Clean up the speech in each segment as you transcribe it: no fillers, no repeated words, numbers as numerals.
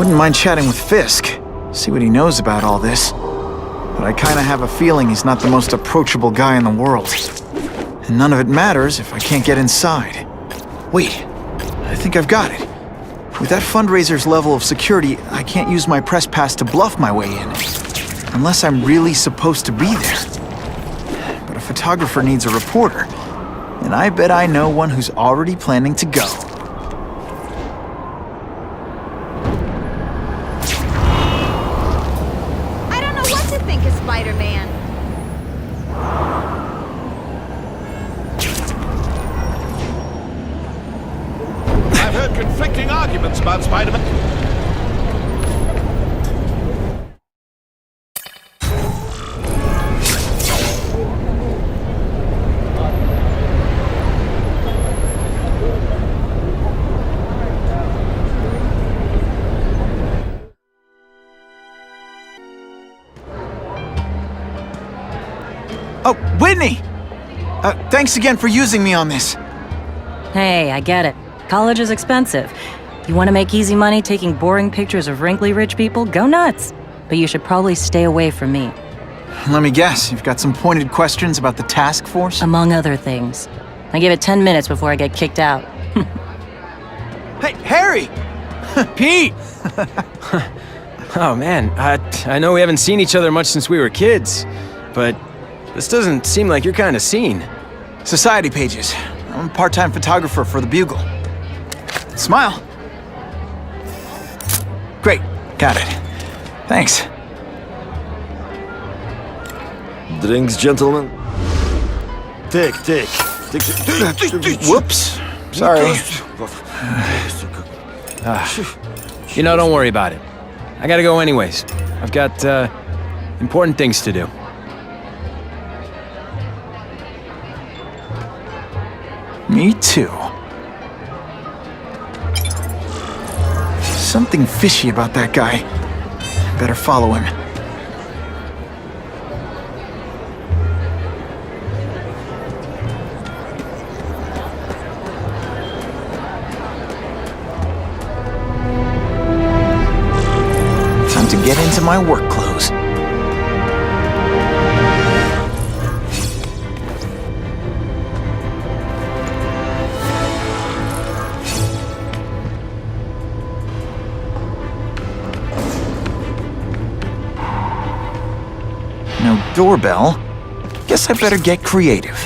Wouldn't mind chatting with Fisk, see what he knows about all this. But I kinda have a feeling he's not the most approachable guy in the world. And none of it matters if I can't get inside. Wait, I think I've got it. With that fundraiser's level of security, I can't use my press pass to bluff my way in. Unless I'm really supposed to be there. But a photographer needs a reporter. And I bet I know one who's already planning to go. I don't know what to think of Spider-Man. I've heard conflicting arguments about Spider-Man. Oh, Whitney! Thanks again for using me on this. Hey, I get it. College is expensive. You want to make easy money taking boring pictures of wrinkly rich people? Go nuts! But you should probably stay away from me. Let me guess, you've got some pointed questions about the task force? Among other things. I give it 10 minutes before I get kicked out. Hey, Harry! Pete! Oh man, I know we haven't seen each other much since we were kids, but this doesn't seem like your kind of scene. Society pages. I'm a part-time photographer for the Bugle. Smile. Great, got it. Thanks. Drinks, gentlemen. Take. Whoops. Sorry. You know, don't worry about it. I gotta go anyways. I've got, important things to do. Me too. Something fishy about that guy. Better follow him. Time to get into my work clothes. No doorbell. Guess I better get creative.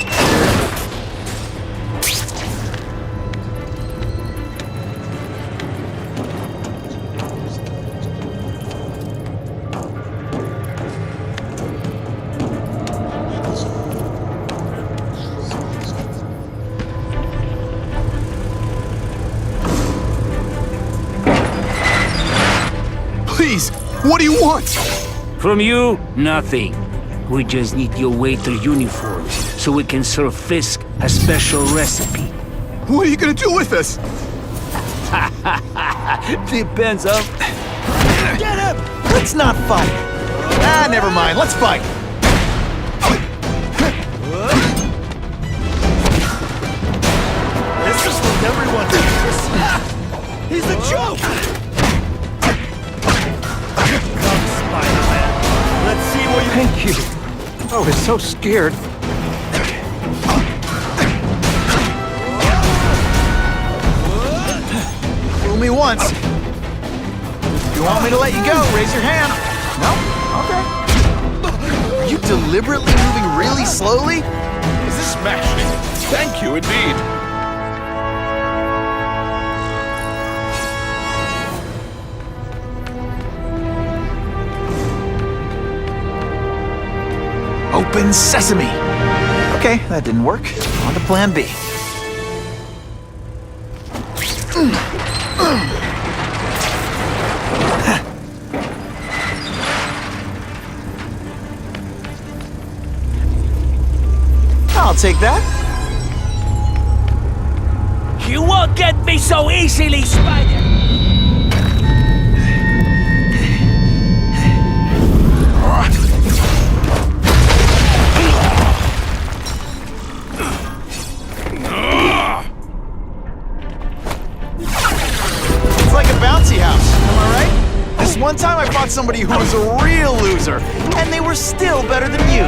Please, what do you want? From you, nothing. We just need your waiter uniforms so we can serve Fisk a special recipe. What are you gonna do with us? Depends on... Get him! Let's not fight. Ah, never mind. Let's fight. This is what everyone does. He's a joke! Come, Spider-Man. Let's see what you... Thank you. I was so scared. Fool me once. You want me to let you go? Raise your hand. No? Okay. Are you deliberately moving really slowly? Is this smashed? Thank you, indeed. Open sesame. Okay, that didn't work. On to plan B. I'll take that. You won't get me so easily, Spider! It's like a bouncy house, am I right? fought somebody who was a real loser, and they were still better than you.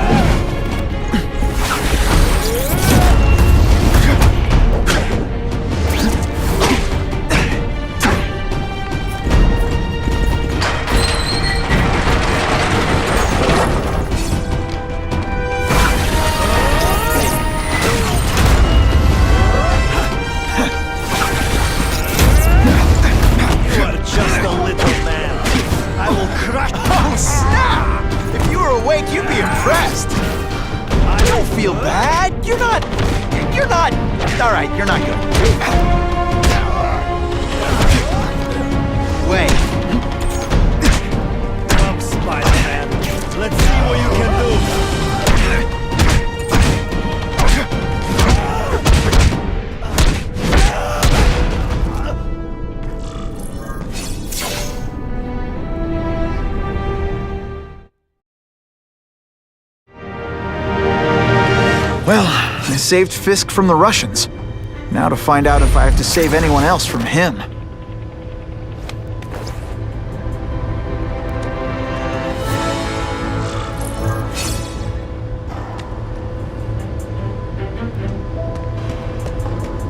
All right, you're not good. Wait. Come, Spider-Man. Let's see what you can do. Well, I saved Fisk from the Russians. Now to find out if I have to save anyone else from him.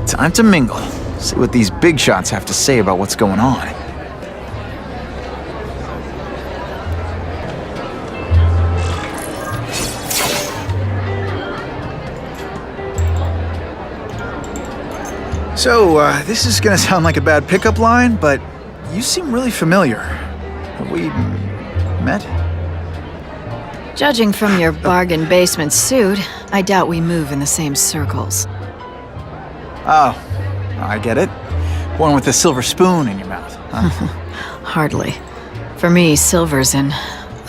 Time to mingle. See what these big shots have to say about what's going on. So, this is gonna sound like a bad pickup line, but you seem really familiar. Have we met? Judging from your bargain basement suit, I doubt we move in the same circles. Oh, I get it. One with a silver spoon in your mouth. Huh? Hardly. For me, silver's an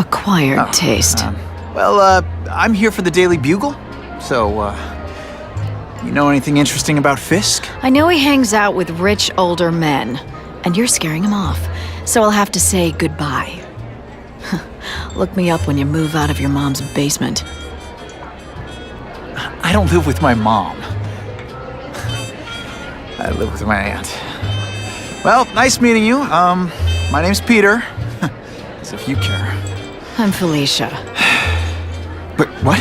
acquired taste. Well, I'm here for the Daily Bugle, so, you know anything interesting about Fisk? I know he hangs out with rich older men, and you're scaring him off, so I'll have to say goodbye. Look me up when you move out of your mom's basement. I don't live with my mom. I live with my aunt. Well, nice meeting you. My name's Peter. As if you care. I'm Felicia. But what?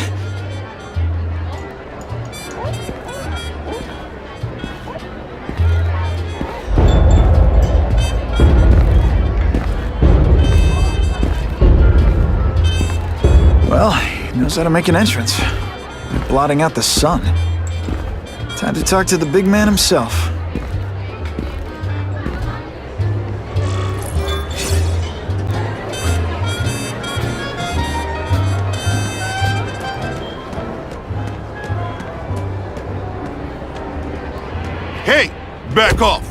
Well, he knows how to make an entrance. Blotting out the sun. Time to talk to the big man himself. Hey, back off.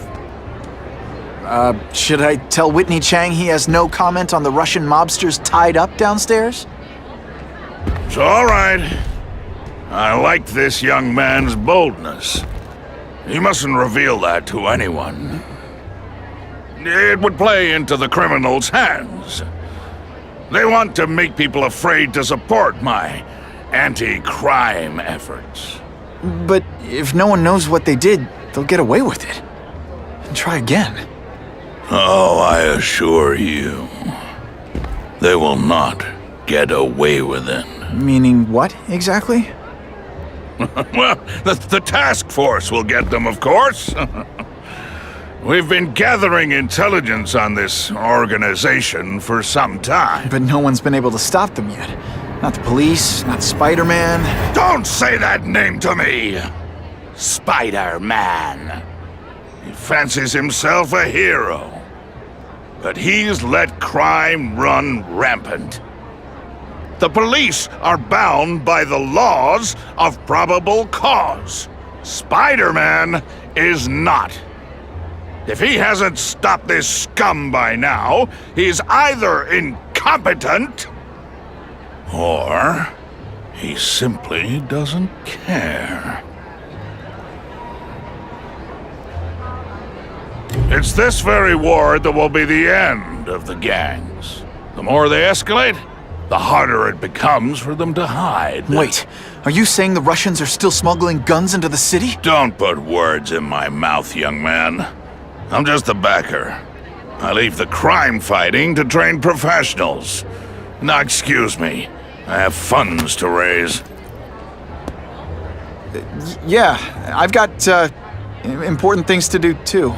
Should I tell Whitney Chang he has no comment on the Russian mobsters tied up downstairs? It's all right. I like this young man's boldness. He mustn't reveal that to anyone. It would play into the criminals' hands. They want to make people afraid to support my anti-crime efforts. But if no one knows what they did, they'll get away with it. And try again. Oh, I assure you, they will not get away with it. Meaning what, exactly? Well, the task force will get them, of course. We've been gathering intelligence on this organization for some time. But no one's been able to stop them yet. Not the police, not Spider-Man. Don't say that name to me! Spider-Man. He fancies himself a hero. But he's let crime run rampant. The police are bound by the laws of probable cause. Spider-Man is not. If he hasn't stopped this scum by now, he's either incompetent, or he simply doesn't care. It's this very war that will be the end of the gangs. The more they escalate, the harder it becomes for them to hide. Wait, are you saying the Russians are still smuggling guns into the city? Don't put words in my mouth, young man. I'm just the backer. I leave the crime fighting to trained professionals. Now, excuse me. I have funds to raise. Yeah, I've got, important things to do, too.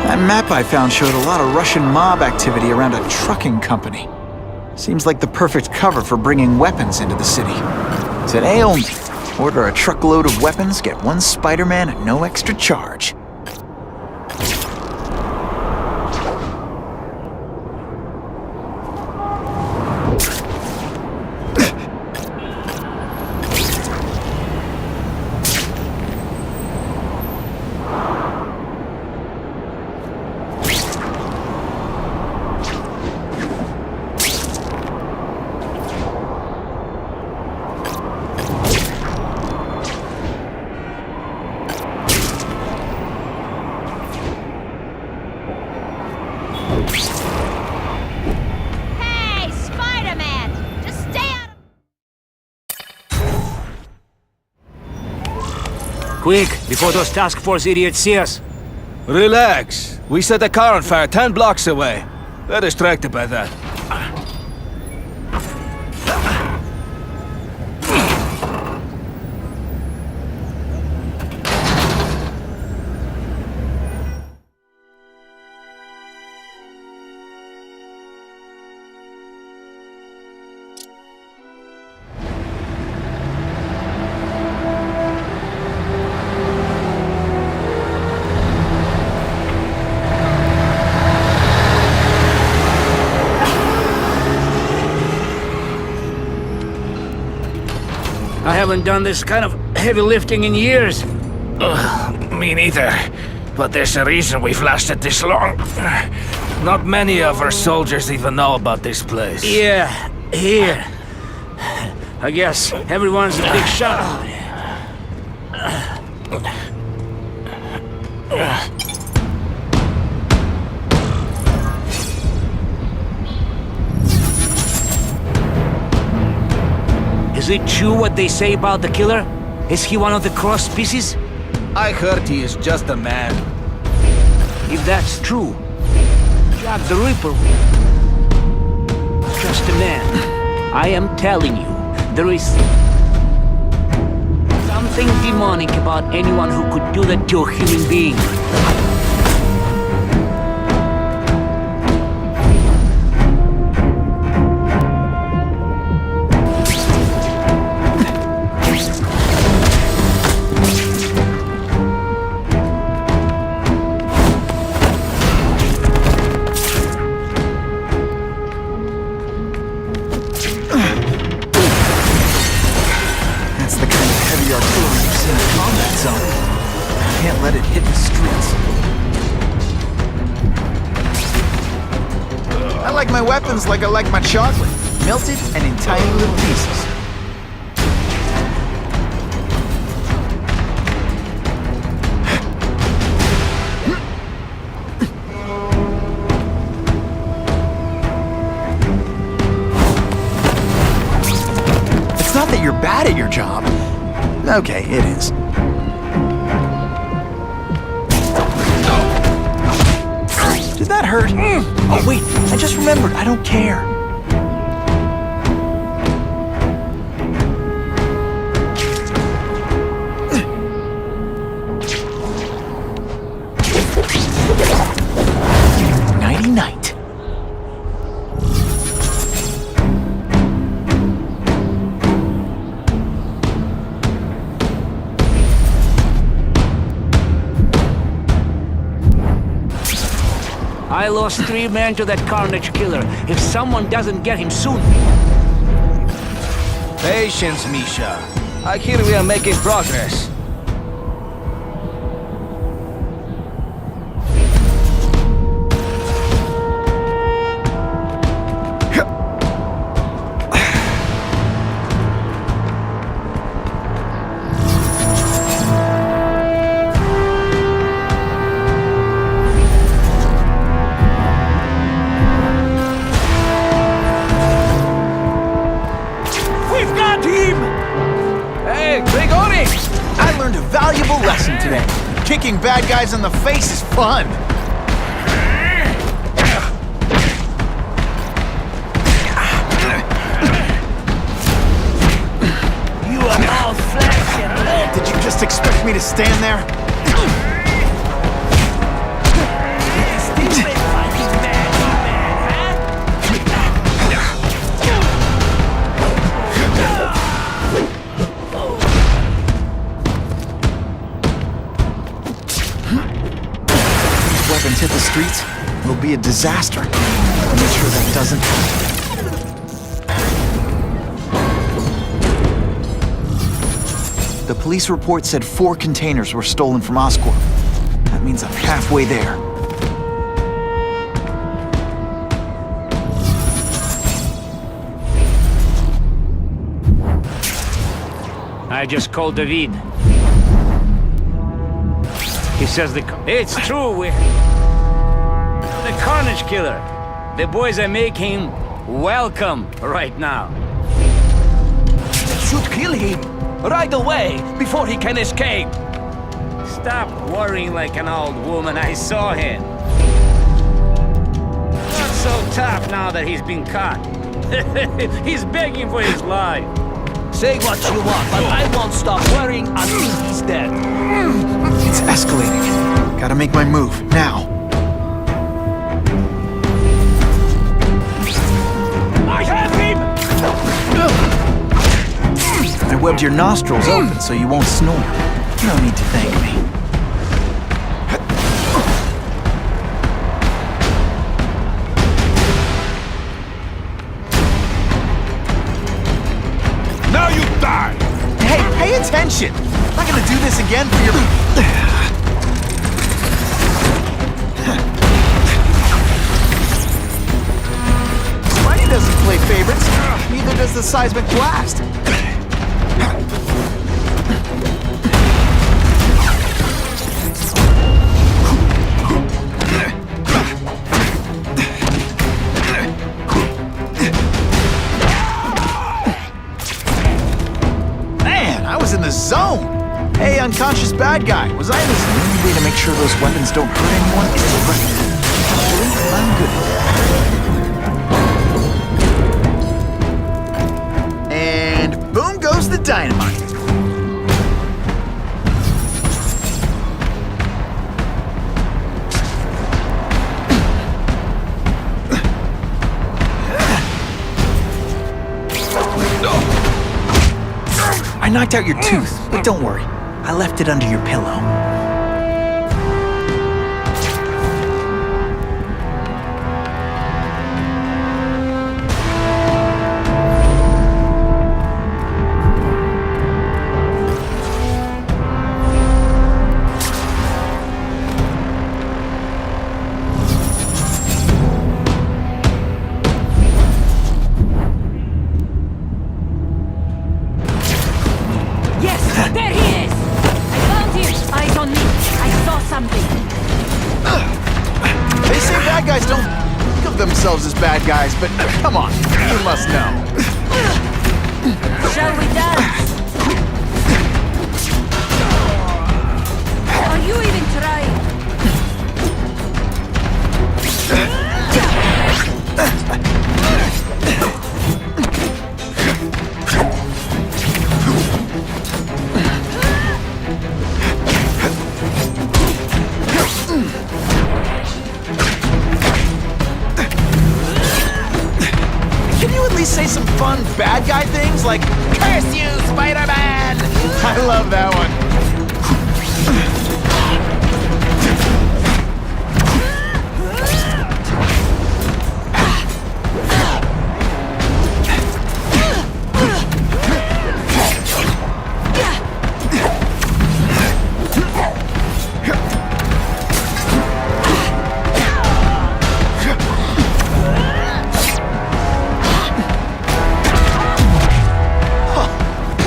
That map I found showed a lot of Russian mob activity around a trucking company. Seems like the perfect cover for bringing weapons into the city. Today only, order a truckload of weapons, get one Spider-Man at no extra charge. Hey, Spider-Man! Just stay out of... Quick, before those task force idiots see us. Relax. We set a car on fire 10 blocks away. They're distracted by that. I haven't done this kind of heavy lifting in years. Me neither. But there's a reason we've lasted this long. Not many of our soldiers even know about this place. Yeah, here. I guess everyone's a big shot. Is it true what they say about the killer? Is he one of the cross species? I heard he is just a man. If that's true, Jack the Ripper. Just a man. I am telling you, there is something demonic about anyone who could do that to a human being. Can't let it hit the streets. I like my weapons like I like my chocolate, melted and in tiny little pieces. It's not that you're bad at your job. Okay, it is. Did that hurt? Oh wait, I just remembered, I don't care. Nighty-night. I lost 3 men to that Carnage killer. If someone doesn't get him soon... Patience, Misha. I hear we are making progress. valuable lesson today. Kicking bad guys in the face is fun. You are all flesh and blood. Did you just expect me to stand there? Still been fighting man, These weapons hit the streets, it'll be a disaster. I'll make sure that doesn't happen. The police report said 4 containers were stolen from Oscorp. That means I'm halfway there. I just called David. He says it's true, we're the Carnage Killer. The boys are making welcome right now. should kill him right away before he can escape. Stop worrying like an old woman. I saw him. Not so tough now that he's been caught. He's begging for his life. Say what you want, but I won't stop worrying until he's dead. It's escalating. Gotta make my move, now. I have him! I webbed your nostrils open so you won't snore. No need to thank me. Now you die! Hey, pay attention! I'm not gonna do this again for your... Spidey doesn't play favorites. Neither does the seismic blast. Man, I was in the zone. Hey, unconscious bad guy. Was I in this only way to make sure those weapons don't hurt anyone is to recognize. I'm good at that. And boom goes the dynamite. I knocked out your tooth, but don't worry. I left it under your pillow. Yes, there he is! I found him! Eyes on me! I saw something! They say bad guys don't think of themselves as bad guys, but come on, you must know. Shall we dance? Are you even trying? Can you at least say some fun bad guy things like, "Curse you, Spider-Man!" I love that one.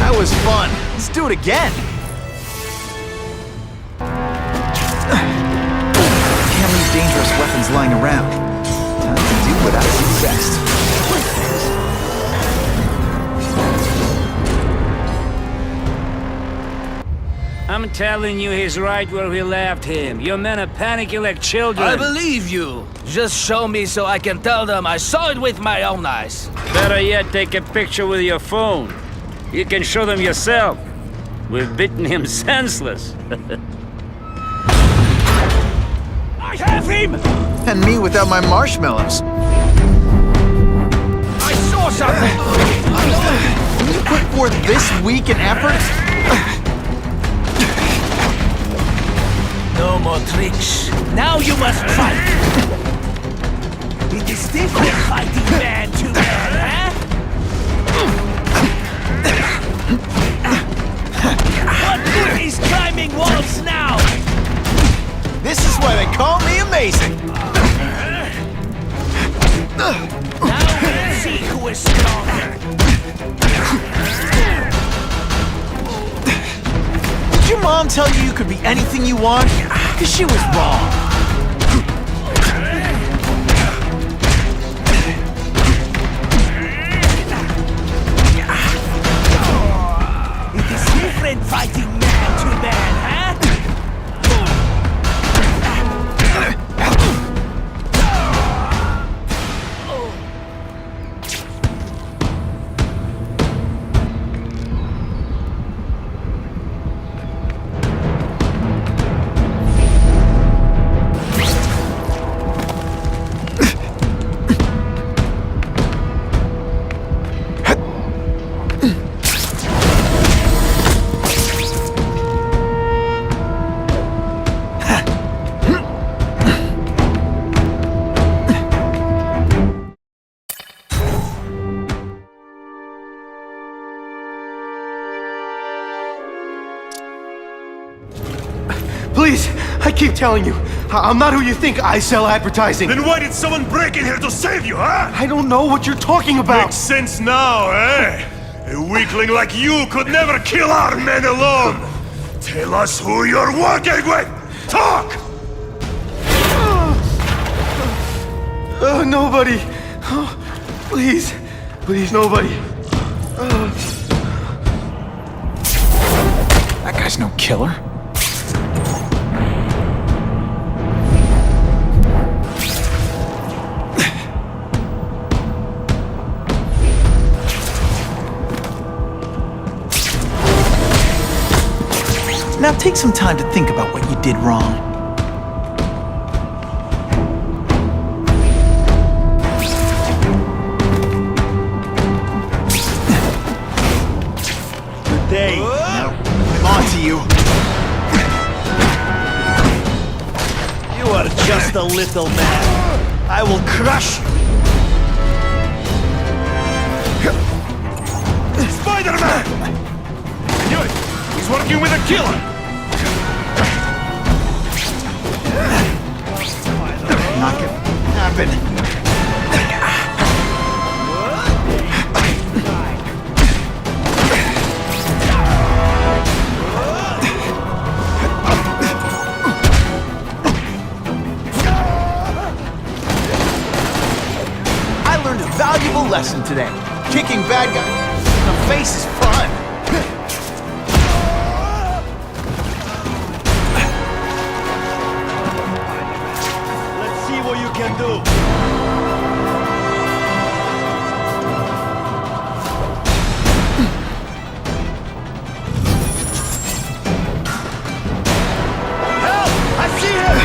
That was fun. Let's do it again. Can't leave dangerous weapons lying around. Time to do what I do best. I'm telling you he's right where we left him. Your men are panicking like children. I believe you. Just show me so I can tell them I saw it with my own eyes. Better yet, take a picture with your phone. You can show them yourself. We've beaten him senseless. I have him! And me without my marshmallows. I saw something! When you put forth this week in effort? No more tricks. Now you must fight! It is different fighting man to man, huh? What good is climbing walls now? This is why they call me amazing. Now we'll see who is stronger. Did your mom tell you you could be anything you want? Because she was wrong. It is different fighting man to man, huh? Please, I keep telling you, I'm not who you think. I sell advertising. Then why did someone break in here to save you, huh? I don't know what you're talking about. Makes sense now, eh? A weakling like you could never kill our men alone. Tell us who you're working with. Talk! Nobody. Oh, please, please, nobody. That guy's no killer. Now take some time to think about what you did wrong. Good day. Now, I'm on to you. You are just a little man. I will crush you. Spider-Man! I knew it! He's working with a killer! Not gonna happen. I learned a valuable lesson today. Kicking bad guys in the face is fun. What you can do. Help! I see him!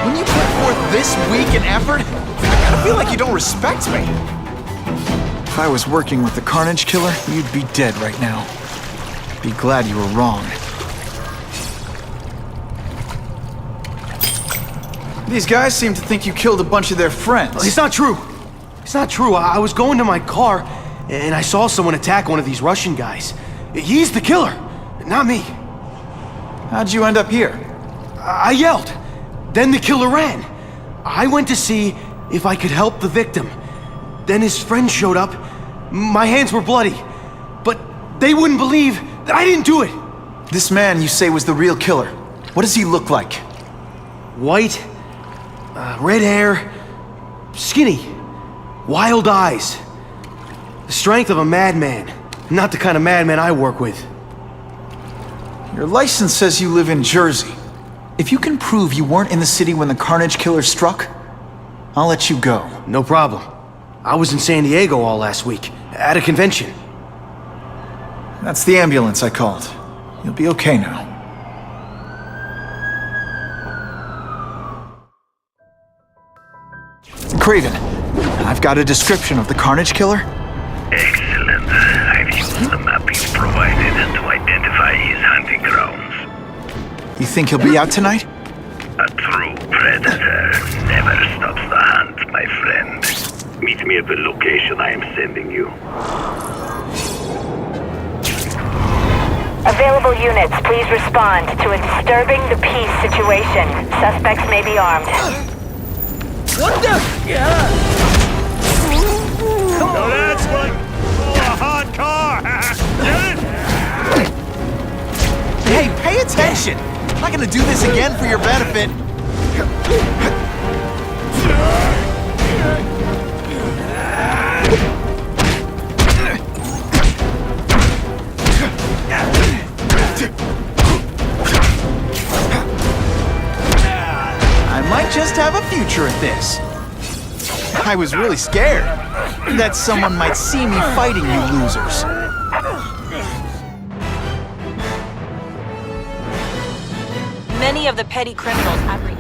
When you put forth this week and effort, I feel like you don't respect me. If I was working with the Carnage Killer, you'd be dead right now. Be glad you were wrong. These guys seem to think you killed a bunch of their friends. It's not true. It's not true. I was going to my car, and I saw someone attack one of these Russian guys. He's the killer, not me. How'd you end up here? I yelled. Then the killer ran. I went to see if I could help the victim. Then his friend showed up. My hands were bloody. But they wouldn't believe that I didn't do it. This man you say was the real killer. What does he look like? White, red hair, skinny, wild eyes. The strength of a madman. Not the kind of madman I work with. Your license says you live in Jersey. If you can prove you weren't in the city when the Carnage Killer struck, I'll let you go. No problem. I was in San Diego all last week, at a convention. That's the ambulance I called. You'll be okay now. Craven, I've got a description of the Carnage Killer. Excellent. I've used the mappings provided to identify his hunting grounds. You think he'll be out tonight? A true predator never stops the hunt, my friend. Meet me at the location I am sending you. Available units, please respond to a disturbing the peace situation. Suspects may be armed. What the? Yeah. No, that's what... Oh, a hot car! Get it? Hey, pay attention! I'm not gonna do this again for your benefit. I might just have a future at this. I was really scared that someone might see me fighting you losers. Many of the petty criminals apprehended.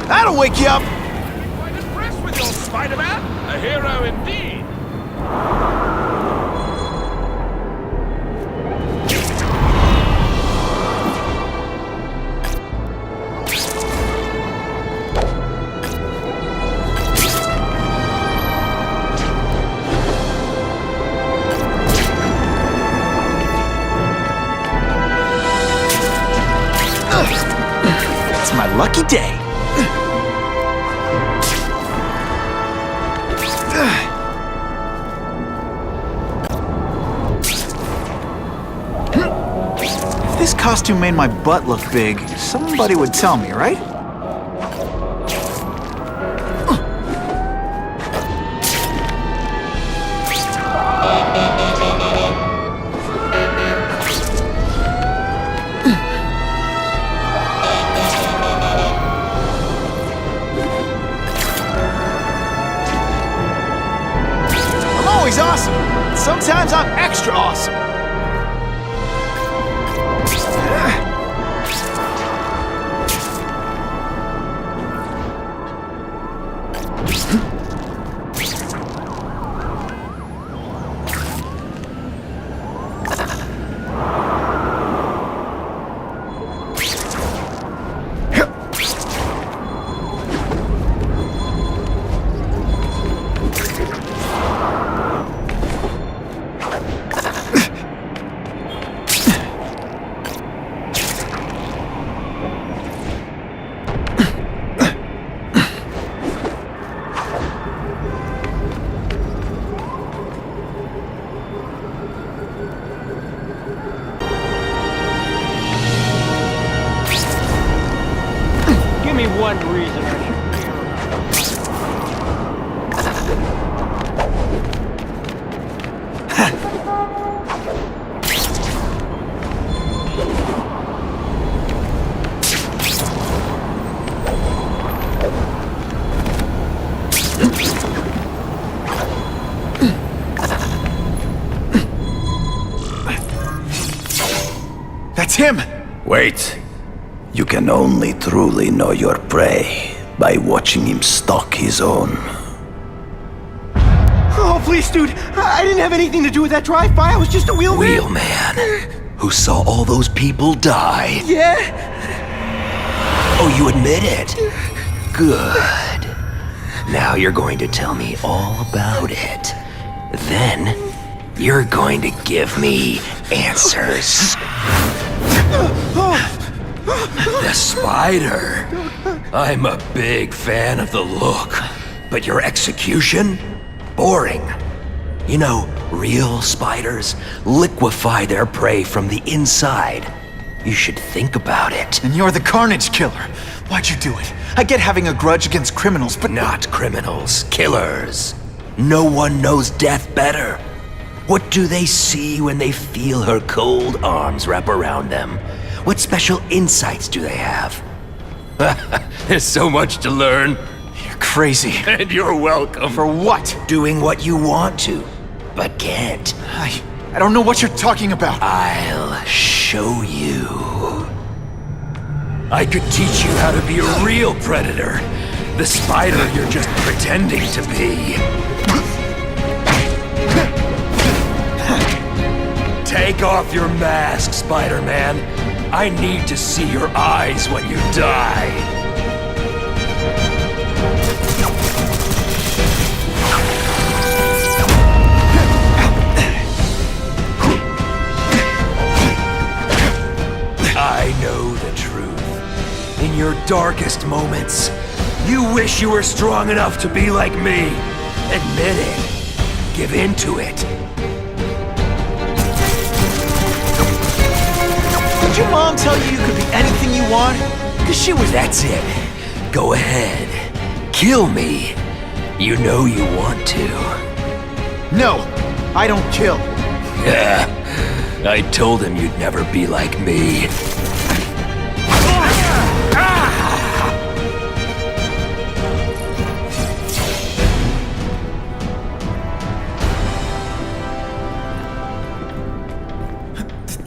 That'll wake you up! Quite impressed with your Spider-Man. A hero indeed. It's my lucky day. If this costume made my butt look big, somebody would tell me, right? I'm always awesome. Sometimes I'm extra awesome. Give me one reason I should That's him! Wait. You can only truly know your prey by watching him stalk his own. Oh, please, dude. I didn't have anything to do with that drive-by. I was just a wheelman. Wheelman, who saw all those people die. Yeah? Oh, you admit it? Good. Now you're going to tell me all about it. Then, You're going to give me answers. The spider. I'm a big fan of the look, but your execution? Boring. You know, real spiders liquefy their prey from the inside. You should think about it. And you're the Carnage Killer. Why'd you do it? I get having a grudge against criminals, but... Not criminals, killers. No one knows death better. What do they see when they feel her cold arms wrap around them? What special insights do they have? There's so much to learn. You're crazy. And you're welcome. For what? Doing what you want to, but can't. I don't know what you're talking about. I'll show you. I could teach you how to be a real predator. The spider you're just pretending to be. Take off your mask, Spider-Man. I need to see your eyes when you die. I know the truth. In your darkest moments, you wish you were strong enough to be like me. Admit it. Give in to it. Did your mom tell you you could be anything you want? Because she was... That's it. Go ahead. Kill me. You know you want to. No, I don't kill. Yeah, I told him you'd never be like me.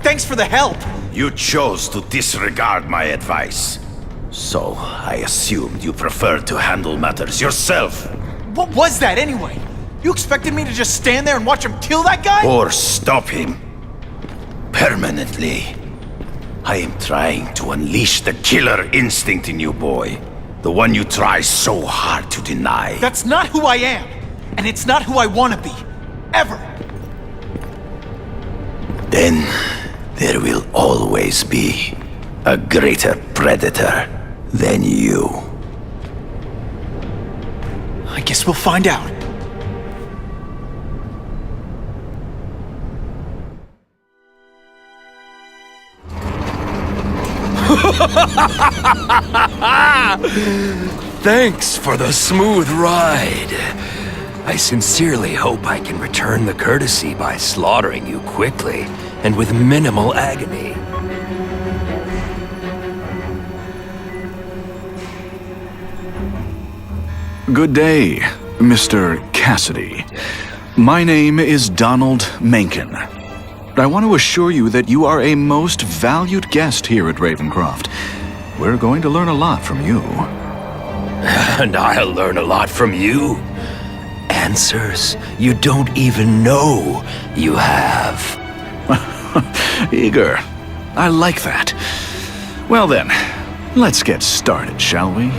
Thanks for the help. You chose to disregard my advice. So, I assumed you preferred to handle matters yourself. What was that anyway? You expected me to just stand there and watch him kill that guy? Or stop him. Permanently. I am trying to unleash the killer instinct in you, boy. The one you try so hard to deny. That's not who I am. And it's not who I want to be. Ever. Then... there will always be a greater predator than you. I guess we'll find out. Thanks for the smooth ride. I sincerely hope I can return the courtesy by slaughtering you quickly and with minimal agony. Good day, Mr. Kasady. My name is Donald Mencken. I want to assure you that you are a most valued guest here at Ravencroft. We're going to learn a lot from you. And I'll learn a lot from you. Answers you don't even know you have. Eager. I like that. Well then, let's get started, shall we?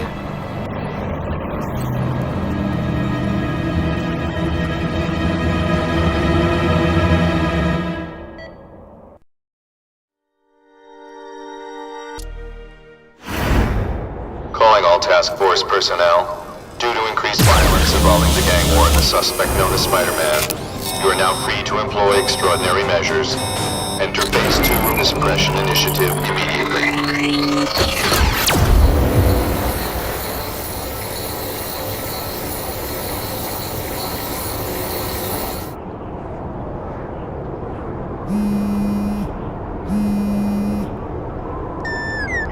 Calling all task force personnel. Due to increased violence involving the gang war and the suspect known as Spider-Man, you are now free to employ extraordinary measures. Enter Phase 2 of the Suppression Initiative immediately.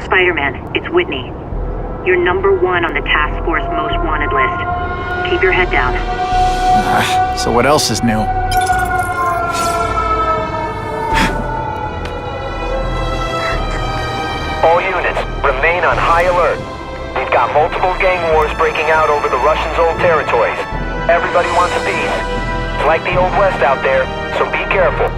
Spider-Man, it's Whitney. You're #1 on the task force most wanted list. Keep your head down. So what else is new? All units, remain on high alert. We've got multiple gang wars breaking out over the Russians' old territories. Everybody wants a piece. It's like the Old West out there, so be careful.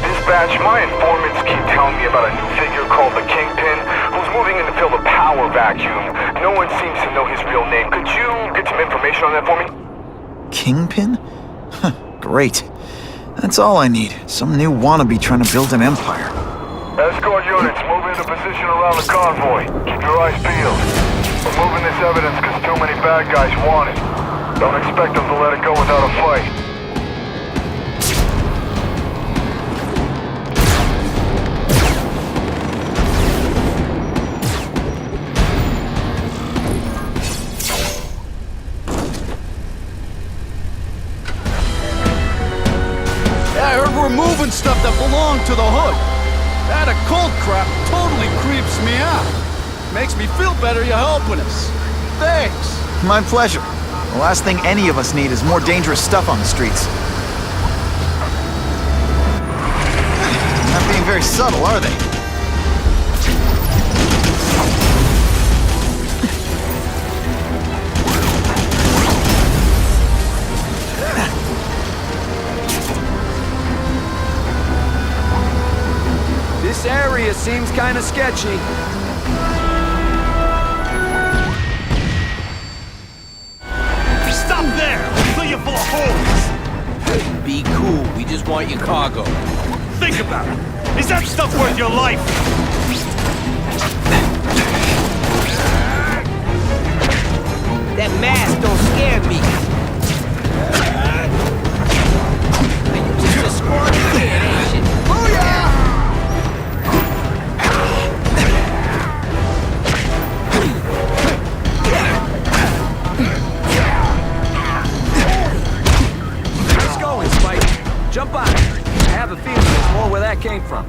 Dispatch, my informants keep telling me about a new figure called the Kingpin, who's moving in to fill the power vacuum. No one seems to know his real name. Could you get some information on that for me? Kingpin? Great. That's all I need. Some new wannabe trying to build an empire. Escort units, move into position around the convoy. Keep your eyes peeled. We're moving this evidence because too many bad guys want it. Don't expect them to let it go without a fight. I heard we're moving stuff that belonged to the hood. That occult crap totally creeps me out. Makes me feel better you're helping us. Thanks. My pleasure. The last thing any of us need is more dangerous stuff on the streets. Not being very subtle, are they? This area seems kind of sketchy. Stop there! I'll fill you full of holes! Be cool, we just want your cargo. Think about it. Is that stuff worth your life? That mask don't scare me. You just a smart kid, ain't you? Booyah! Let's go, Spidey. Jump on it. I have a feeling there's more where that came from.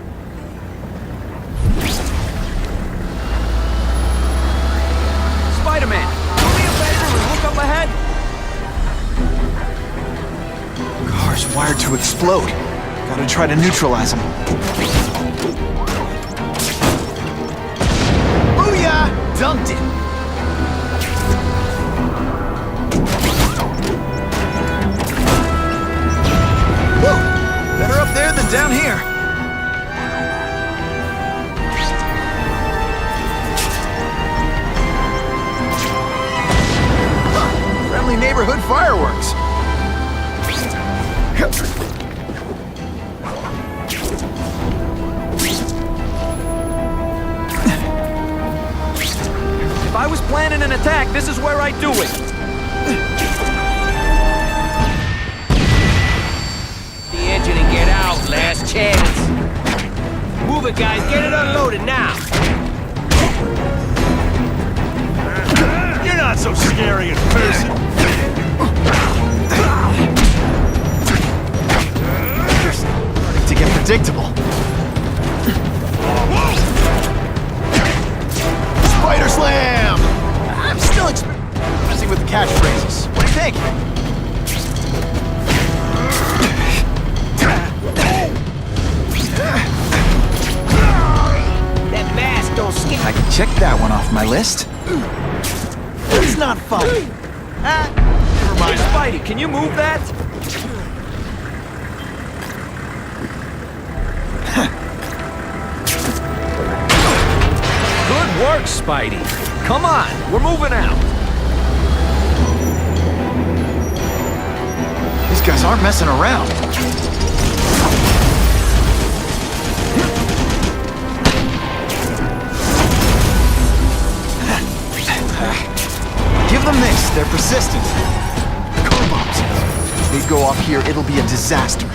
Spider-Man, do me a favor and look up ahead. Car's wired to explode. Gotta try to neutralize them. Booyah! Dunked it! Woo! Better up there than down here. Huh, friendly neighborhood fireworks. If I was planning an attack, this is where I'd do it. The engine and get out, last chance. Move it, guys, get it unloaded now. You're not so scary in person. Starting to get predictable. Spider Slam! I'm still experimenting with the catchphrases. What do you think? That mask don't scare. I can check that one off my list. It's not funny. Never mind. Hey, Spidey, can you move that? Good work, Spidey. Come on, we're moving out. These guys aren't messing around. Give them this, they're persistent. Car bombs. If they go off here, it'll be a disaster.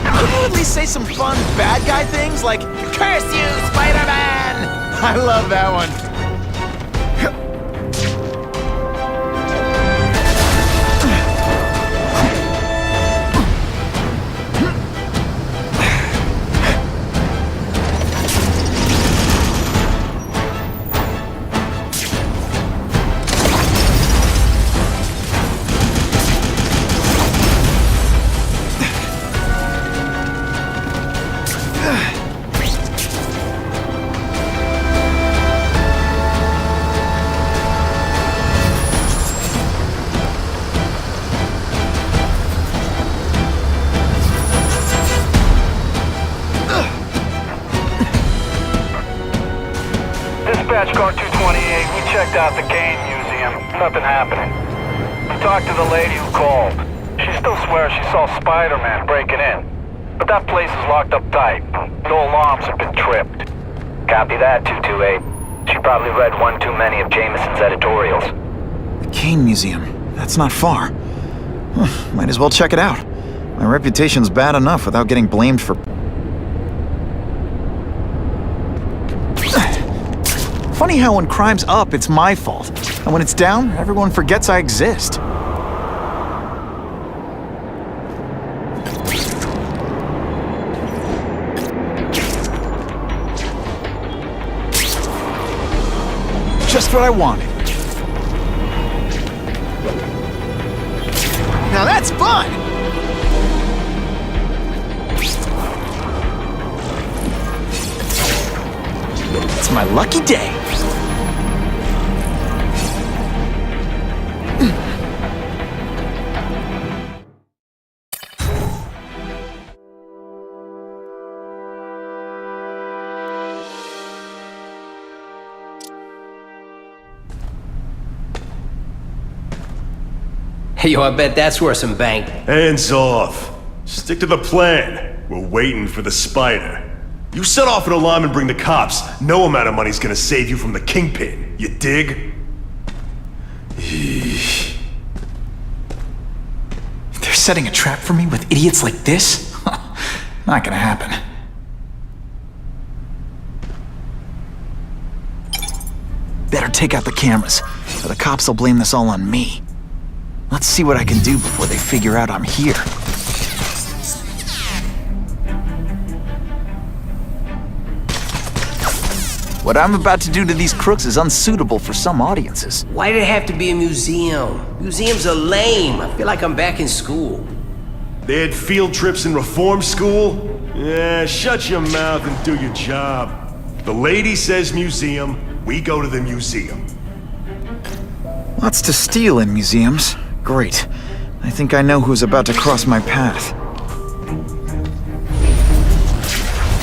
Couldn't you at least say some fun bad guy things like, "Curse you, Spider-Man"? I love that one. Dispatch Car 228, we checked out the game museum. him. Nothing happening. We talked to the lady who called. She still swears she saw Spider-Man breaking in. But that place is locked up tight. No alarms have been tripped. Copy that, 228. She probably read one too many of Jameson's editorials. The Kane Museum. That's not far. Might as well check it out. My reputation's bad enough without getting blamed for... Funny how when crime's up, it's my fault. And when it's down, everyone forgets I exist. Just what I wanted. Now that's fun! It's my lucky day. Yo, I bet that's worth some bank. Hands off. Stick to the plan. We're waiting for the spider. You set off an alarm and bring the cops. No amount of money's gonna save you from the Kingpin. You dig? They're setting a trap for me with idiots like this? Not gonna happen. Better take out the cameras, or the cops will blame this all on me. Let's see what I can do before they figure out I'm here. What I'm about to do to these crooks is unsuitable for some audiences. Why did it have to be a museum? Museums are lame. I feel like I'm back in school. They had field trips in reform school? Yeah, shut your mouth and do your job. The lady says museum, we go to the museum. Lots to steal in museums. Great. I think I know who's about to cross my path.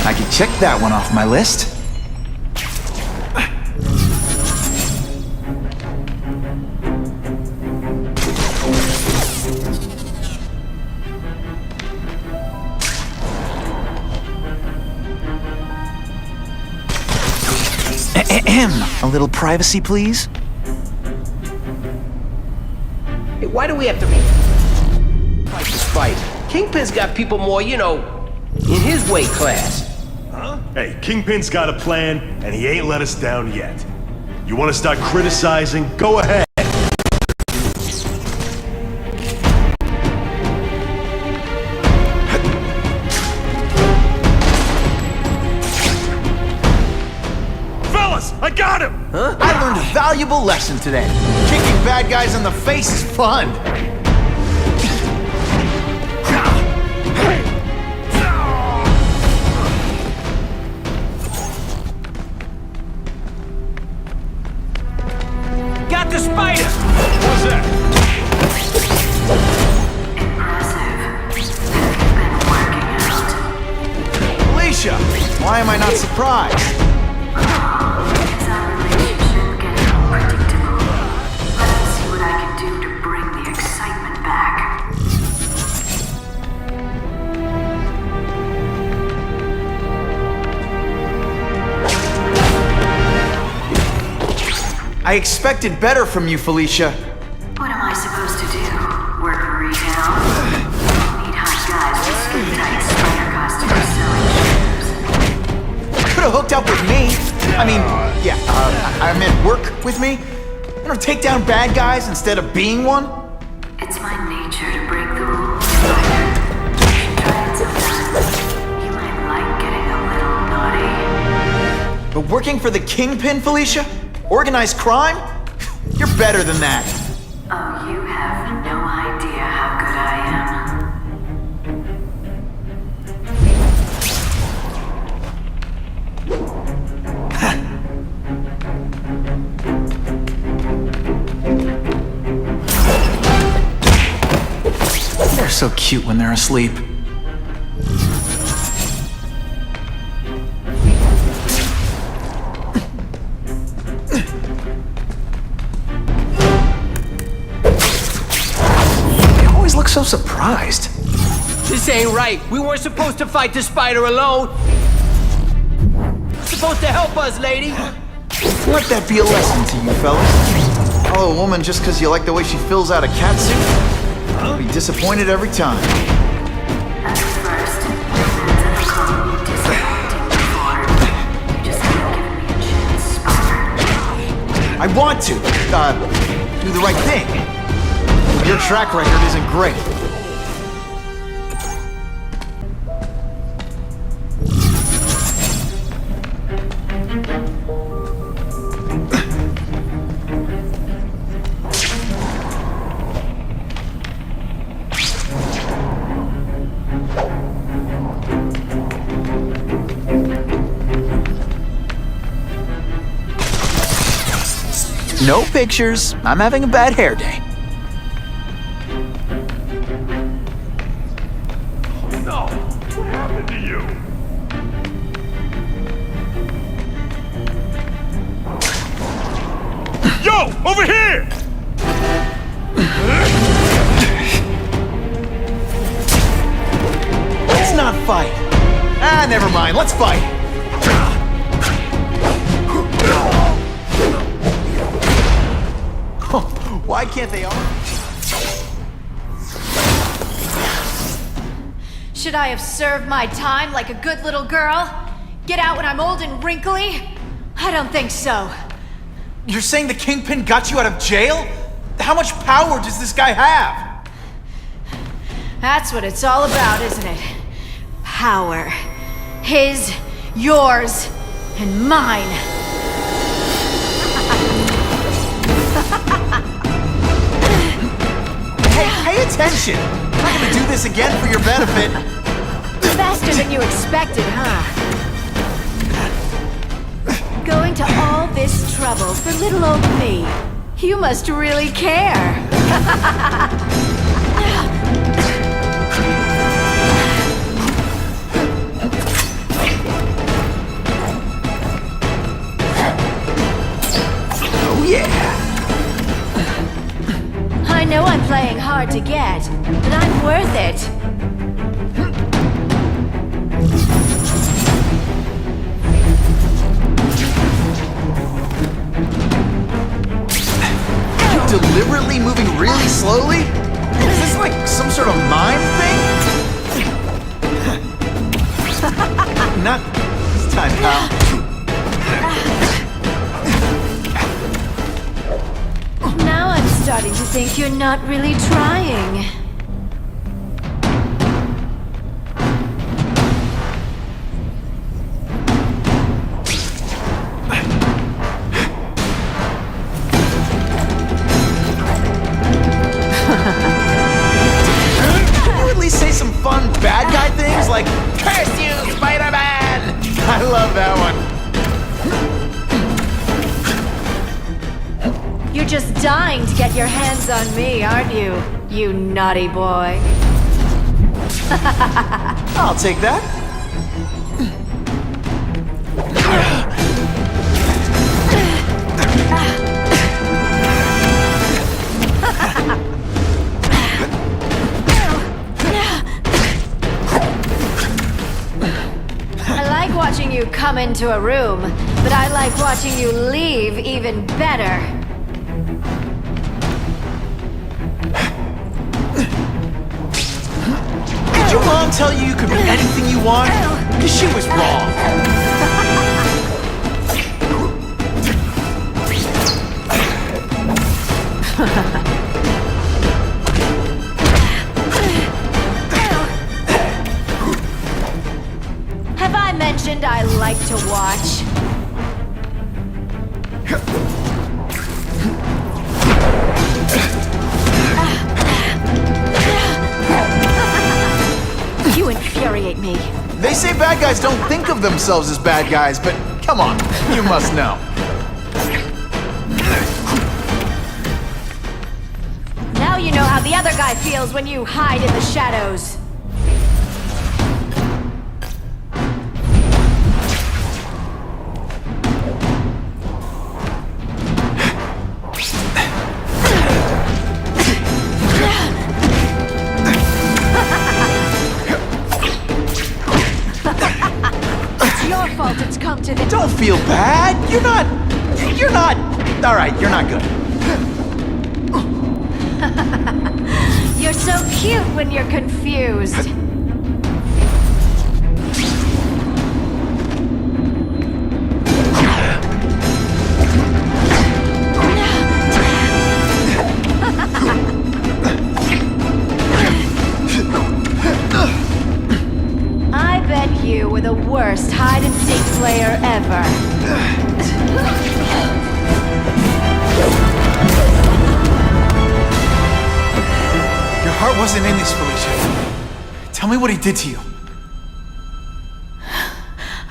I can check that one off my list. A little privacy, please? Hey, why do we have to fight this fight? Kingpin's got people more, you know, in his weight class. Huh? Hey, Kingpin's got a plan, and he ain't let us down yet. You want to start criticizing? Go ahead. I got him! Huh? I learned a valuable lesson today. Kicking bad guys in the face is fun. Got the spider! What's that? Alicia, why am I not surprised? I expected better from you, Felicia. What am I supposed to do? Work retail? Need hot guys with skin-tight spider costumes selling shoes. Could have hooked up with me. I mean, yeah, I meant work with me. You know, take down bad guys instead of being one. It's my nature to break the rules, Spider. You should try it sometime. You might like getting a little naughty. But working for the Kingpin, Felicia? Organized crime? You're better than that. Oh, you have no idea how good I am. They're so cute when they're asleep. so surprised? This ain't right. We weren't supposed to fight the spider alone. You're supposed to help us, lady. Let that be a lesson to you fellas. Follow a woman just because you like the way she fills out a catsuit? I'll be disappointed every time. At first, the fans of the call me disappointing before. You just haven't given me a chance, Spider. I want to, do the right thing. Your track record isn't great. No pictures. I'm having a bad hair day. No! What happened to you? Yo! Over here! Let's not fight. Ah, never mind. Let's fight. Why can't they all? Should I have served my time like a good little girl? Get out when I'm old and wrinkly? I don't think so. You're saying the Kingpin got you out of jail? How much power does this guy have? That's what it's all about, isn't it? Power. His, yours, and mine. Hey, pay attention! I'm not gonna do this again for your benefit. Faster than you expected, huh? Going to all this trouble for little old me. You must really care. Oh yeah! I know I'm playing hard to get, but I'm worth it. You're deliberately moving really slowly? Is this like some sort of mime thing? Not this time, pal. Now I'm starting to think you're not really trying. Can you at least say some fun bad guy things like, "Curse you, Spider-Man"? I love that one. You're just dying to get your hands on me, aren't you? You naughty boy. I'll take that. I like watching you come into a room, but I like watching you leave even better. Did your mom tell you you could be anything you want? Because she was wrong. Have I mentioned I like to watch? You infuriate me. They say bad guys don't think of themselves as bad guys, but come on, you must know. Now you know how the other guy feels when you hide in the shadows. feel bad. You're not... All right, you're not good. You're so cute when you're confused. I bet you were the worst hide-and-seek player ever. Your heart wasn't in this, Felicia. Tell me what he did to you.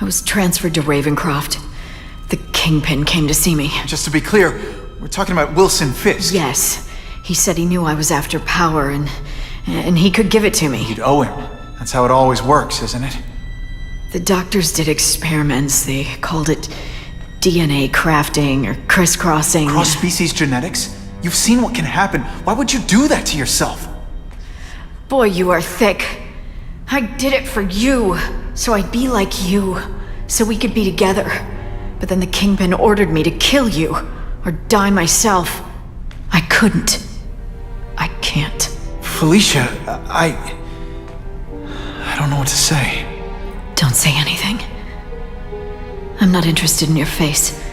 I was transferred to Ravencroft. The Kingpin came to see me. Just to be clear, we're talking about Wilson Fisk. Yes. He said he knew I was after power and he could give it to me. You'd owe him. That's how it always works, isn't it? The doctors did experiments. They called it DNA crafting or crisscrossing. Cross-species genetics? You've seen what can happen. Why would you do that to yourself? Boy, you are thick. I did it for you, so I'd be like you, so we could be together. But then the Kingpin ordered me to kill you, or die myself. I couldn't. I can't. Felicia, I don't know what to say. Don't say anything. I'm not interested in your face,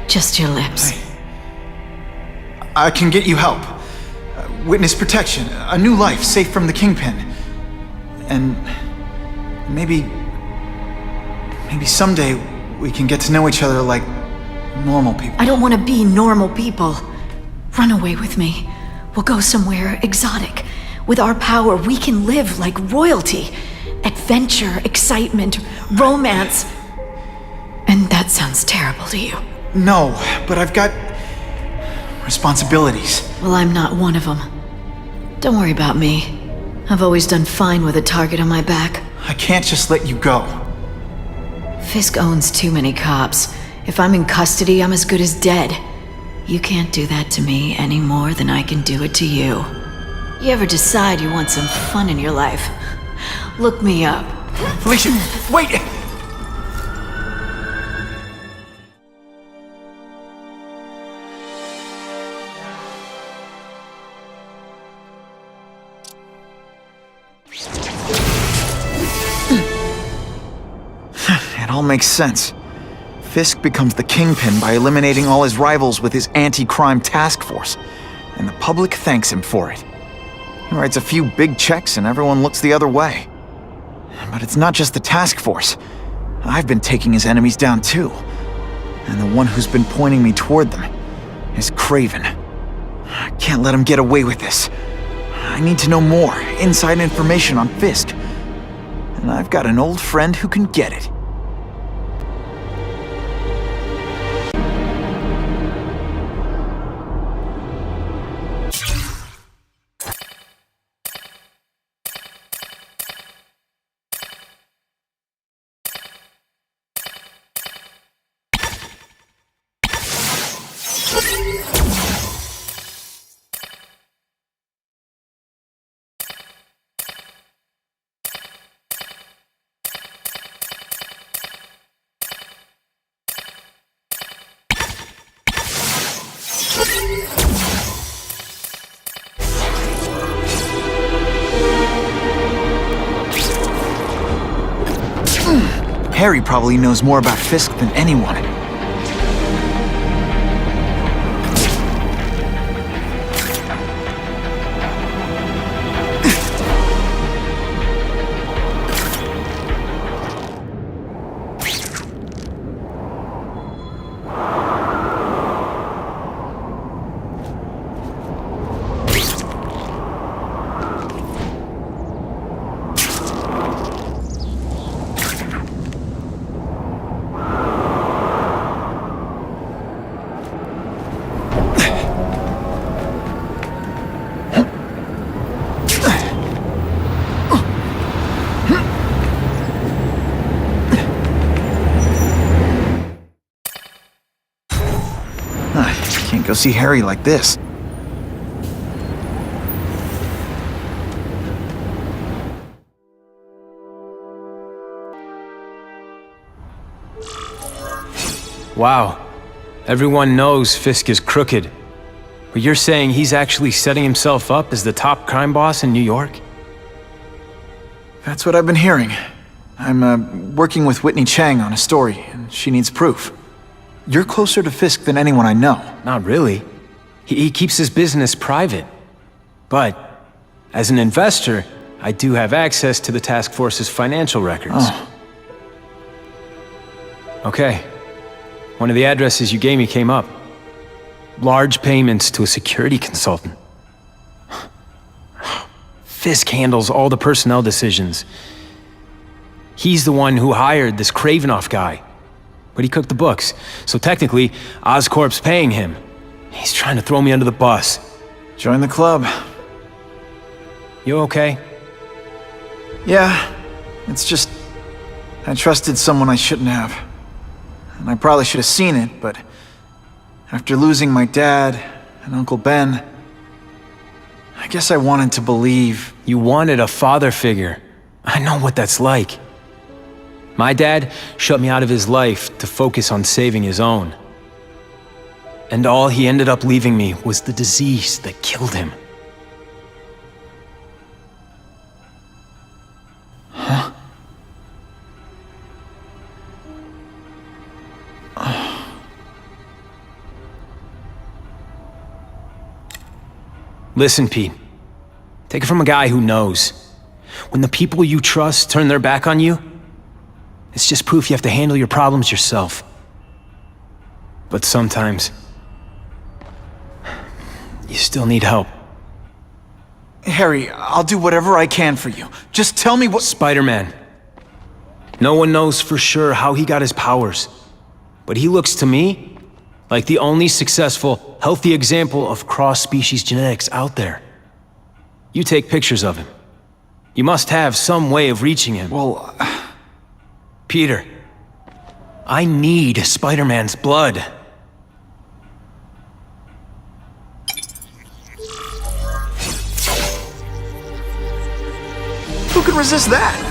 just your lips. I can get you help. Witness protection, a new life safe from the Kingpin. And maybe someday we can get to know each other like normal people. I don't want to be normal people. Run away with me. We'll go somewhere exotic. With our power, we can live like royalty. Adventure, excitement, romance. And that sounds terrible to you. No, but I've got responsibilities. Well, I'm not one of them. Don't worry about me. I've always done fine with a target on my back. I can't just let you go. Fisk owns too many cops. If I'm in custody, I'm as good as dead. You can't do that to me any more than I can do it to you. You ever decide you want some fun in your life? Look me up. Felicia, wait! It all makes sense. Fisk becomes the Kingpin by eliminating all his rivals with his anti-crime task force, and the public thanks him for it. He writes a few big checks and everyone looks the other way. But it's not just the task force. I've been taking his enemies down too. And the one who's been pointing me toward them is Craven. I can't let him get away with this. I need to know more, inside information on Fisk. And I've got an old friend who can get it. Harry probably knows more about Fisk than anyone. Can't go see Harry like this. Wow. Everyone knows Fisk is crooked. But you're saying he's actually setting himself up as the top crime boss in New York? That's what I've been hearing. I'm working with Whitney Chang on a story, and she needs proof. You're closer to Fisk than anyone I know. Not really. He keeps his business private. But, as an investor, I do have access to the task force's financial records. Oh. Okay. One of the addresses you gave me came up. Large payments to a security consultant. Fisk handles all the personnel decisions. He's the one who hired this Kravinoff guy. But he cooked the books, so technically, Oscorp's paying him. He's trying to throw me under the bus. Join the club. You okay? Yeah, it's just... I trusted someone I shouldn't have. And I probably should have seen it, but... after losing my dad and Uncle Ben... I guess I wanted to believe... You wanted a father figure. I know what that's like. My dad shut me out of his life to focus on saving his own. And all he ended up leaving me was the disease that killed him. Huh? Listen, Pete. Take it from a guy who knows. When the people you trust turn their back on you, it's just proof you have to handle your problems yourself. But sometimes, you still need help. Harry, I'll do whatever I can for you. Just tell me what— Spider-Man. No one knows for sure how he got his powers. But he looks to me like the only successful, healthy example of cross-species genetics out there. You take pictures of him. You must have some way of reaching him. Well... Peter, I need Spider-Man's blood. Who could resist that?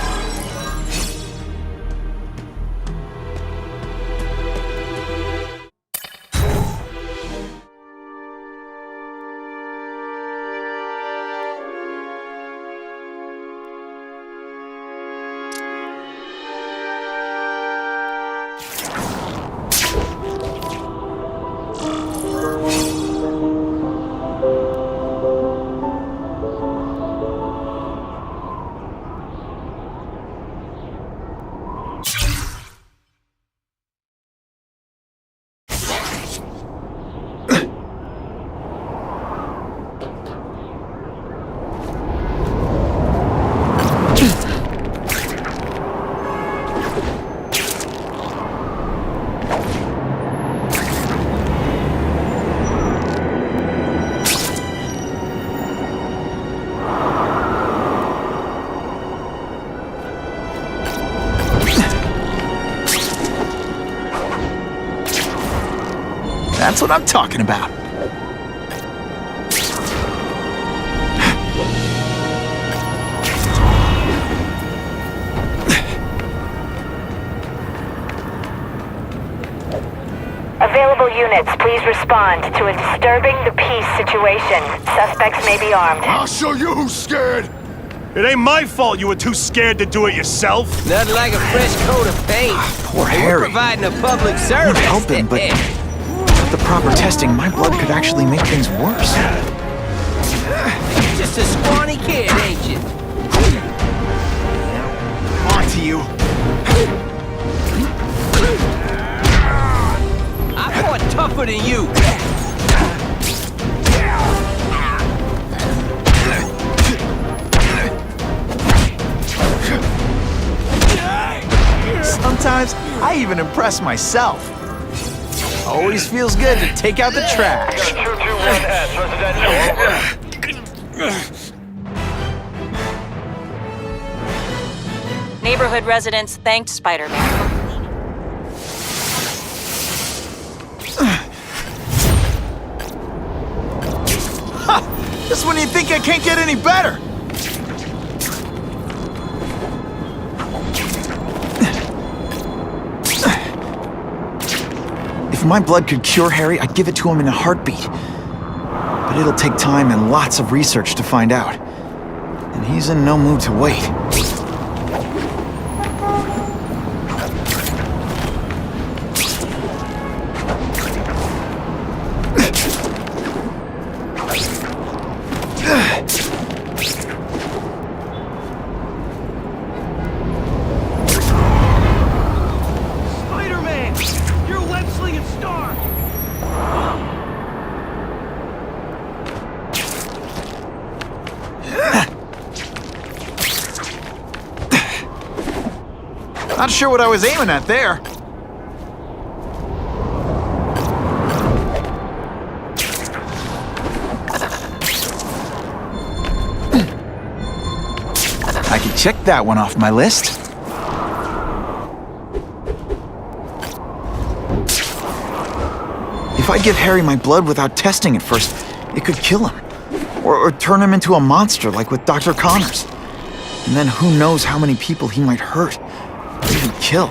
That's what I'm talking about. Available units, please respond to a disturbing the peace situation. Suspects may be armed. I'll show you who's scared! It ain't my fault you were too scared to do it yourself. Nothing like a fresh coat of paint. Poor And Harry. we're providing a public I would service. help him, but with the proper testing, my blood could actually make things worse. Just a scrawny kid, ain't you? On to you. I fought tougher than you. Sometimes I even impress myself. Always feels good to take out the trash. Neighborhood residents thanked Spider-Man. Just when you think I can't get any better. If my blood could cure Harry, I'd give it to him in a heartbeat. But it'll take time and lots of research to find out. And he's in no mood to wait. Spider-Man! You're a web-slinging star! Not sure what I was aiming at there. I can check that one off my list. If I give Harry my blood without testing it first, it could kill him. Or turn him into a monster like with Dr. Connors. And then who knows how many people he might hurt. Or even kill.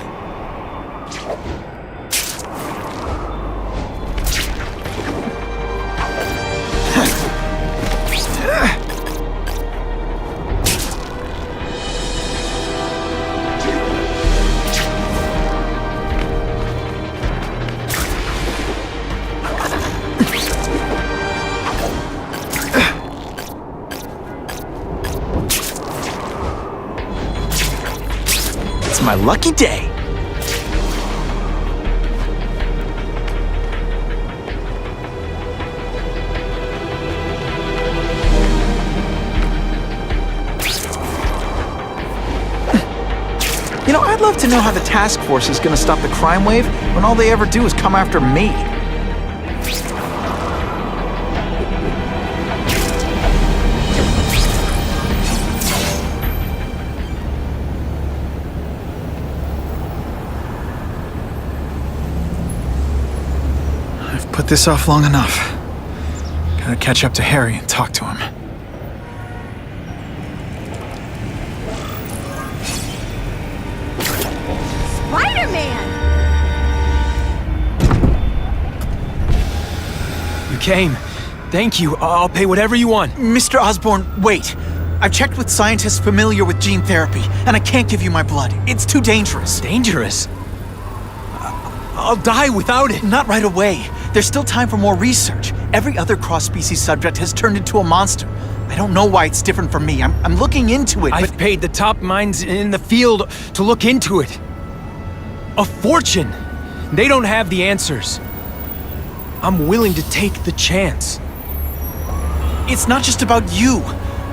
It's my lucky day. You know, I'd love to know how the task force is gonna stop the crime wave when all they ever do is come after me. I've put this off long enough. Gotta catch up to Harry and talk to him. Spider-Man! You came. Thank you. I'll pay whatever you want. Mr. Osborn, wait. I've checked with scientists familiar with gene therapy, and I can't give you my blood. It's too dangerous. Dangerous? I'll die without it. Not right away. There's still time for more research. Every other cross-species subject has turned into a monster. I don't know why it's different from me. I'm looking into it, I've paid the top minds in the field to look into it. A fortune. They don't have the answers. I'm willing to take the chance. It's not just about you.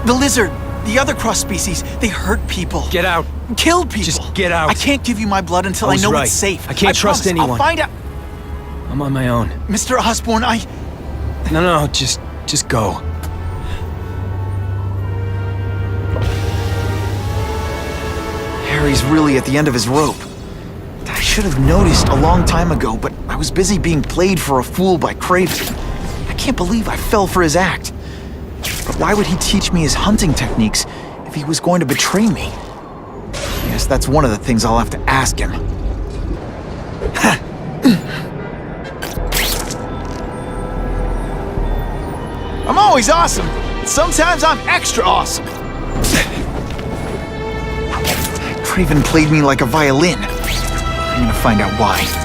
The lizard, the other cross-species, they hurt people. Get out. Kill people. Just get out. I can't give you my blood until I know it's safe. I can't trust promise. anyone. I'll find out. I'm on my own. Mr. Osborn, No, just go. Harry's really at the end of his rope. I should have noticed a long time ago, but I was busy being played for a fool by Kraven. I can't believe I fell for his act. But why would he teach me his hunting techniques if he was going to betray me? I guess that's one of the things I'll have to ask him. I'm always awesome. Sometimes I'm extra awesome. Kraven played me like a violin. I'm gonna find out why.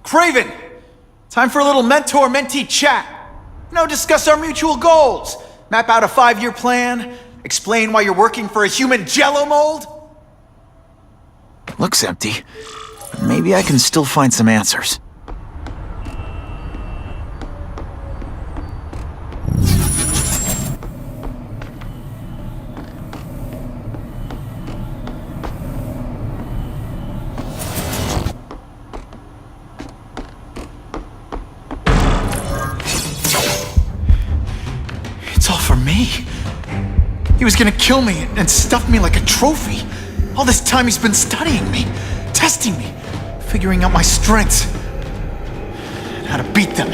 Kraven! Time for a little mentor-mentee chat. Discuss our mutual goals. Map out a 5-year plan. Explain why you're working for a human jello mold. Looks empty. But maybe I can still find some answers. me. He was gonna kill me and stuff me like a trophy. All this time he's been studying me, testing me, figuring out my strengths, and how to beat them.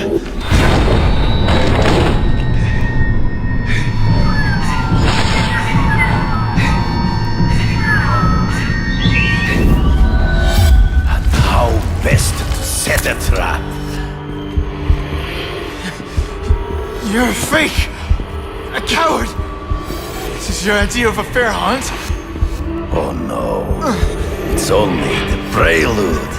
And how best to set a trap. You're a fake! A coward! This is your idea of a fair hunt? Oh no, it's only the prelude.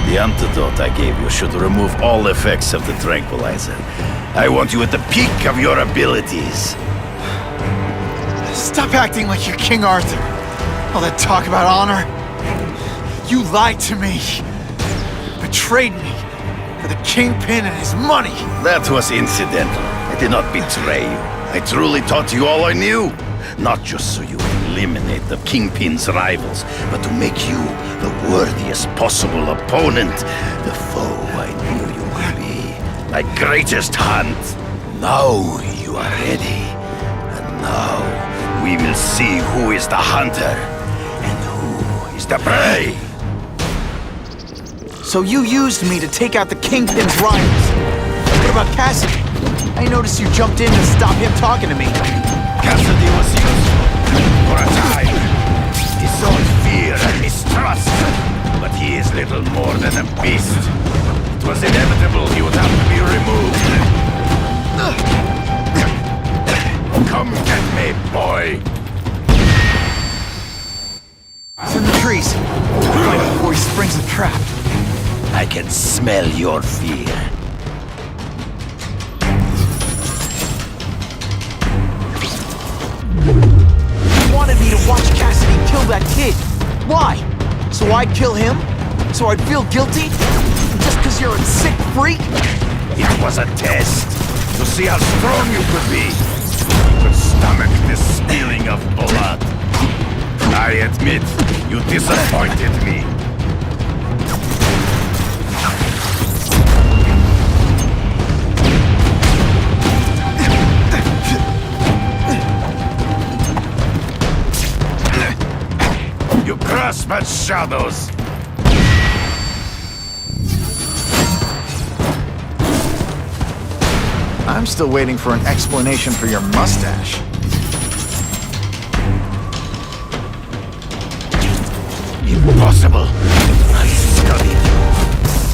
The antidote I gave you should remove all effects of the tranquilizer. I want you at the peak of your abilities. Stop acting like you're King Arthur. All that talk about honor. You lied to me. Betrayed me for the Kingpin and his money. That was incidental. I did not betray you. I truly taught you all I knew. Not just so you eliminate the Kingpin's rivals, but to make you the worthiest possible opponent. The foe I knew you would be. My greatest hunt. Now you are ready. And now we will see who is the hunter and who is the prey. So you used me to take out the Kingpin's rivals. What about Kasady? I noticed you jumped in to stop him talking to me. Kasady was useful for a time. He sowed fear and mistrust, but he is little more than a beast. It was inevitable he would have to be removed. Come get me, boy. It's in the trees. Right before he springs a trap. I can smell your fear. You wanted me to watch Kasady kill that kid. Why? So I'd kill him? So I'd feel guilty? Just because you're a sick freak? It was a test to see how strong you could be. You could stomach the spilling of blood. I admit, you disappointed me. You grasp at shadows. I'm still waiting for an explanation for your mustache. Impossible. I studied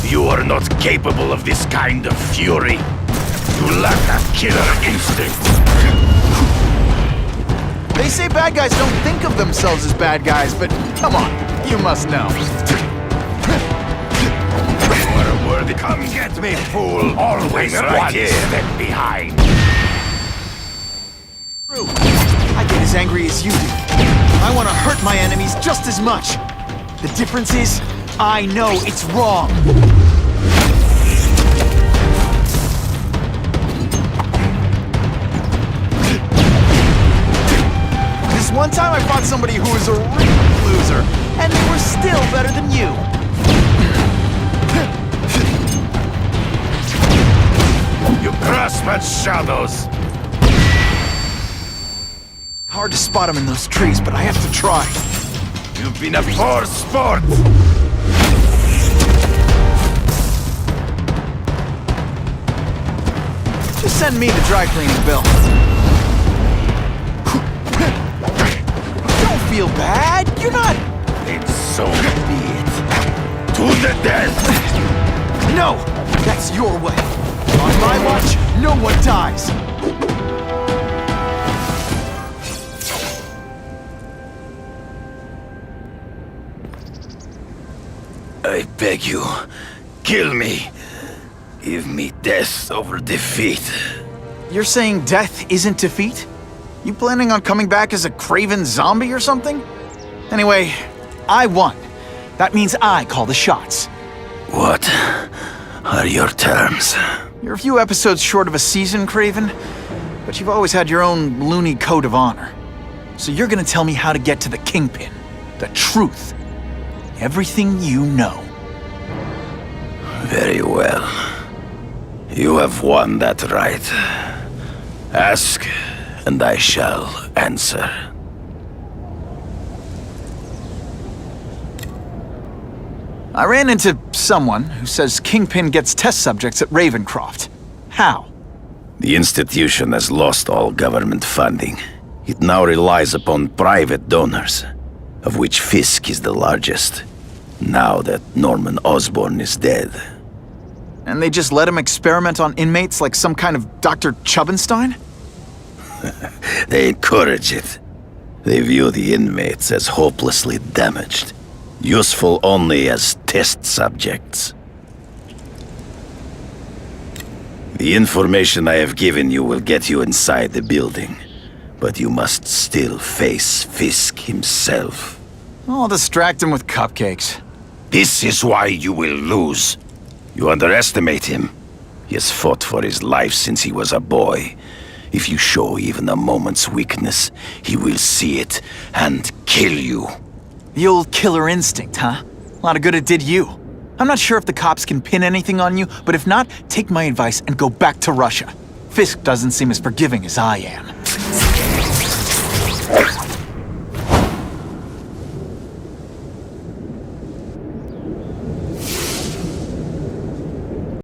you. You are not capable of this kind of fury. You lack that killer instinct. They say bad guys don't think of themselves as bad guys, but come on, you must know. You are a worthy... Come get me, fool! Always right one here. Step behind. True. I get as angry as you do. I want to hurt my enemies just as much. The difference is, I know it's wrong. This one time I fought somebody who was a real loser, and they were still better than you. You grasp at shadows. Hard to spot them in those trees, but I have to try. You've been a poor sport. Just send me the dry cleaning bill. Don't feel bad. You're not... It's so be it. To the death. No, that's your way. On my watch, no one dies. I beg you, kill me. Give me death over defeat. You're saying death isn't defeat? You planning on coming back as a craven zombie or something? Anyway, I won. That means I call the shots. What are your terms? You're a few episodes short of a season, Craven, but you've always had your own loony code of honor. So you're gonna tell me how to get to the Kingpin, the truth, everything you know. Very well. You have won that right. Ask, and I shall answer. I ran into someone who says Kingpin gets test subjects at Ravencroft. How? The institution has lost all government funding. It now relies upon private donors, of which Fisk is the largest, now that Norman Osborn is dead. And they just let him experiment on inmates like some kind of Dr. Chubbenstein? They encourage it. They view the inmates as hopelessly damaged, useful only as test subjects. The information I have given you will get you inside the building, but you must still face Fisk himself. I'll distract him with cupcakes. This is why you will lose. You underestimate him. He has fought for his life since he was a boy. If you show even a moment's weakness, he will see it and kill you. The old killer instinct, huh? A lot of good it did you. I'm not sure if the cops can pin anything on you, but if not, take my advice and go back to Russia. Fisk doesn't seem as forgiving as I am.